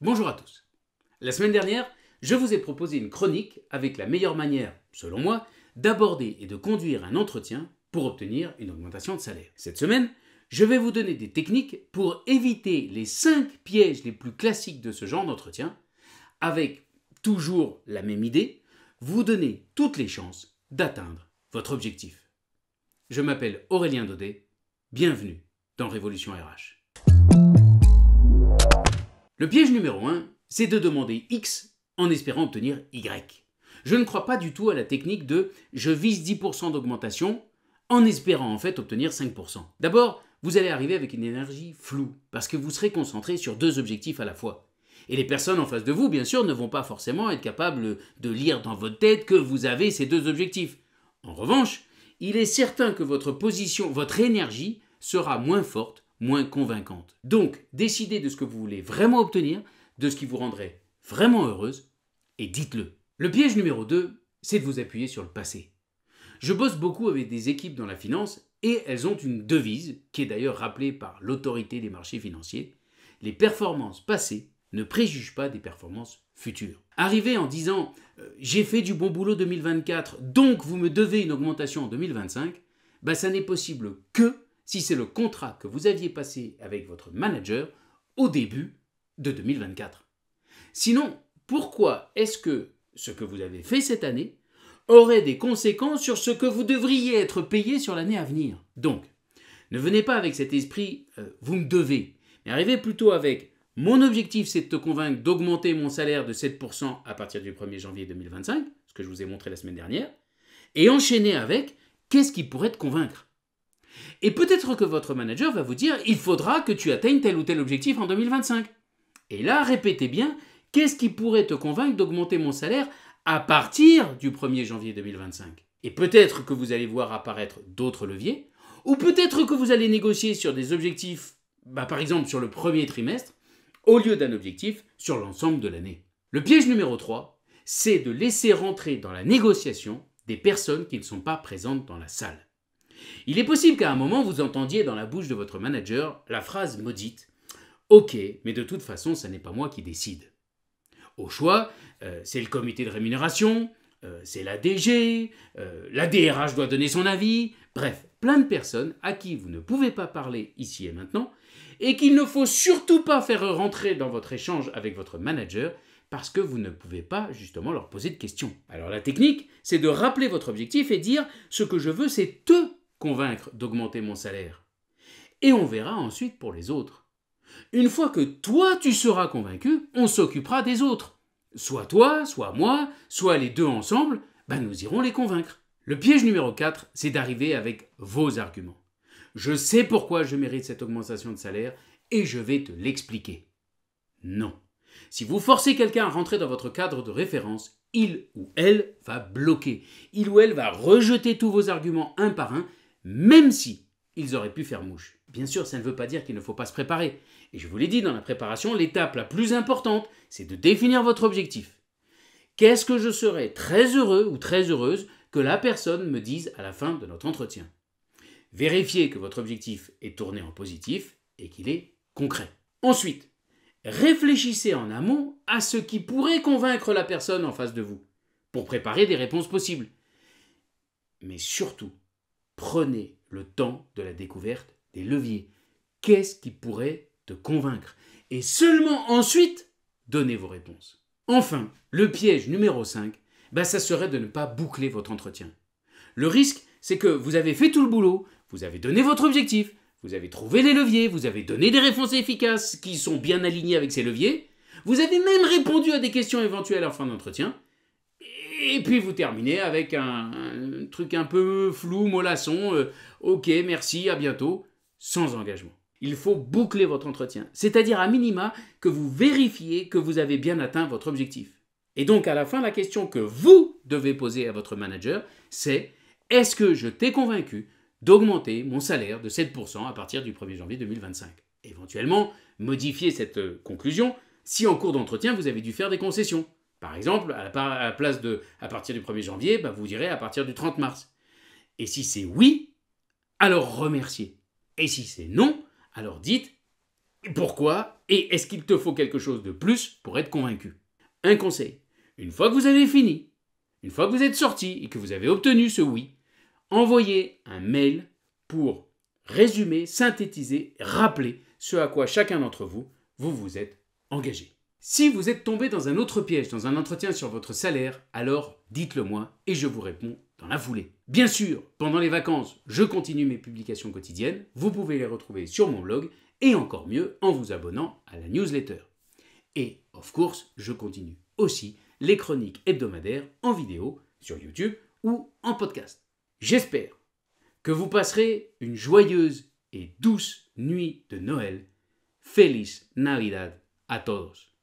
Bonjour à tous. La semaine dernière, je vous ai proposé une chronique avec la meilleure manière, selon moi, d'aborder et de conduire un entretien pour obtenir une augmentation de salaire. Cette semaine, je vais vous donner des techniques pour éviter les 5 pièges les plus classiques de ce genre d'entretien, avec toujours la même idée, vous donner toutes les chances d'atteindre votre objectif. Je m'appelle Aurélien Daudet, bienvenue dans Révolution RH. Le piège numéro 1, c'est de demander X en espérant obtenir Y. Je ne crois pas du tout à la technique de « je vise 10% d'augmentation » en espérant en fait obtenir 5%. D'abord, vous allez arriver avec une énergie floue, parce que vous serez concentré sur 2 objectifs à la fois. Et les personnes en face de vous, bien sûr, ne vont pas forcément être capables de lire dans votre tête que vous avez ces 2 objectifs. En revanche, il est certain que votre position, votre énergie sera moins forte, moins convaincante. Donc, décidez de ce que vous voulez vraiment obtenir, de ce qui vous rendrait vraiment heureuse, et dites-le. Le piège numéro 2, c'est de vous appuyer sur le passé. Je bosse beaucoup avec des équipes dans la finance, et elles ont une devise, qui est d'ailleurs rappelée par l'autorité des marchés financiers. Les performances passées ne préjugent pas des performances futures. Arriver en disant « j'ai fait du bon boulot 2024, donc vous me devez une augmentation en 2025 », ça n'est possible que si c'est le contrat que vous aviez passé avec votre manager au début de 2024. Sinon, pourquoi est-ce que ce que vous avez fait cette année aurait des conséquences sur ce que vous devriez être payé sur l'année à venir? Donc, ne venez pas avec cet esprit « vous me devez », mais arrivez plutôt avec « mon objectif c'est de te convaincre d'augmenter mon salaire de 7% à partir du 1er janvier 2025 », ce que je vous ai montré la semaine dernière, et enchaînez avec « qu'est-ce qui pourrait te convaincre ?» Et peut-être que votre manager va vous dire « il faudra que tu atteignes tel ou tel objectif en 2025 ». Et là, répétez bien « qu'est-ce qui pourrait te convaincre d'augmenter mon salaire à partir du 1er janvier 2025 ?» Et peut-être que vous allez voir apparaître d'autres leviers, ou peut-être que vous allez négocier sur des objectifs, par exemple sur le premier trimestre, au lieu d'un objectif sur l'ensemble de l'année. Le piège numéro 3, c'est de laisser rentrer dans la négociation des personnes qui ne sont pas présentes dans la salle. Il est possible qu'à un moment, vous entendiez dans la bouche de votre manager la phrase maudite « Ok, mais de toute façon, ce n'est pas moi qui décide. » Au choix, c'est le comité de rémunération, c'est la DG, la DRH doit donner son avis, bref, plein de personnes à qui vous ne pouvez pas parler ici et maintenant et qu'il ne faut surtout pas faire rentrer dans votre échange avec votre manager parce que vous ne pouvez pas justement leur poser de questions. Alors la technique, c'est de rappeler votre objectif et dire « ce que je veux, c'est te convaincre d'augmenter mon salaire. » Et on verra ensuite pour les autres. Une fois que toi tu seras convaincu, on s'occupera des autres. Soit toi, soit moi, soit les deux ensemble, nous irons les convaincre. Le piège numéro 4, c'est d'arriver avec vos arguments. Je sais pourquoi je mérite cette augmentation de salaire et je vais te l'expliquer. Non. Si vous forcez quelqu'un à rentrer dans votre cadre de référence, il ou elle va bloquer. Il ou elle va rejeter tous vos arguments un par un, même si ils auraient pu faire mouche. Bien sûr, ça ne veut pas dire qu'il ne faut pas se préparer. Et je vous l'ai dit dans la préparation, l'étape la plus importante, c'est de définir votre objectif. Qu'est-ce que je serais très heureux ou très heureuse que la personne me dise à la fin de notre entretien? Vérifiez que votre objectif est tourné en positif et qu'il est concret. Ensuite, réfléchissez en amont à ce qui pourrait convaincre la personne en face de vous, pour préparer des réponses possibles. Mais surtout, prenez le temps de la découverte des leviers. Qu'est-ce qui pourrait te convaincre? Et seulement ensuite, donnez vos réponses. Enfin, le piège numéro 5, ça serait de ne pas boucler votre entretien. Le risque, c'est que vous avez fait tout le boulot, vous avez donné votre objectif, vous avez trouvé les leviers, vous avez donné des réponses efficaces qui sont bien alignées avec ces leviers, vous avez même répondu à des questions éventuelles en fin d'entretien, et puis vous terminez avec un truc un peu flou, mollasson, ok, merci, à bientôt, sans engagement. Il faut boucler votre entretien, c'est-à-dire à minima que vous vérifiez que vous avez bien atteint votre objectif. Et donc à la fin, la question que vous devez poser à votre manager, c'est « Est-ce que je t'ai convaincu d'augmenter mon salaire de 7% à partir du 1er janvier 2025 ?» Éventuellement, modifiez cette conclusion si en cours d'entretien vous avez dû faire des concessions. Par exemple, à la place de « à partir du 1er janvier », vous direz « à partir du 30 mars ». Et si c'est oui, alors remerciez. Et si c'est non, alors dites Pourquoi? Et est-ce qu'il te faut quelque chose de plus pour être convaincu? Un conseil. Une fois que vous avez fini, une fois que vous êtes sorti et que vous avez obtenu ce oui, envoyez un mail pour résumer, synthétiser, rappeler ce à quoi chacun d'entre vous, vous êtes engagé. Si vous êtes tombé dans un autre piège, dans un entretien sur votre salaire, alors dites-le moi et je vous réponds dans la foulée. Bien sûr, pendant les vacances, je continue mes publications quotidiennes. Vous pouvez les retrouver sur mon blog et encore mieux en vous abonnant à la newsletter. Et, of course, je continue aussi les chroniques hebdomadaires en vidéo sur YouTube ou en podcast. J'espère que vous passerez une joyeuse et douce nuit de Noël. Feliz Navidad a todos.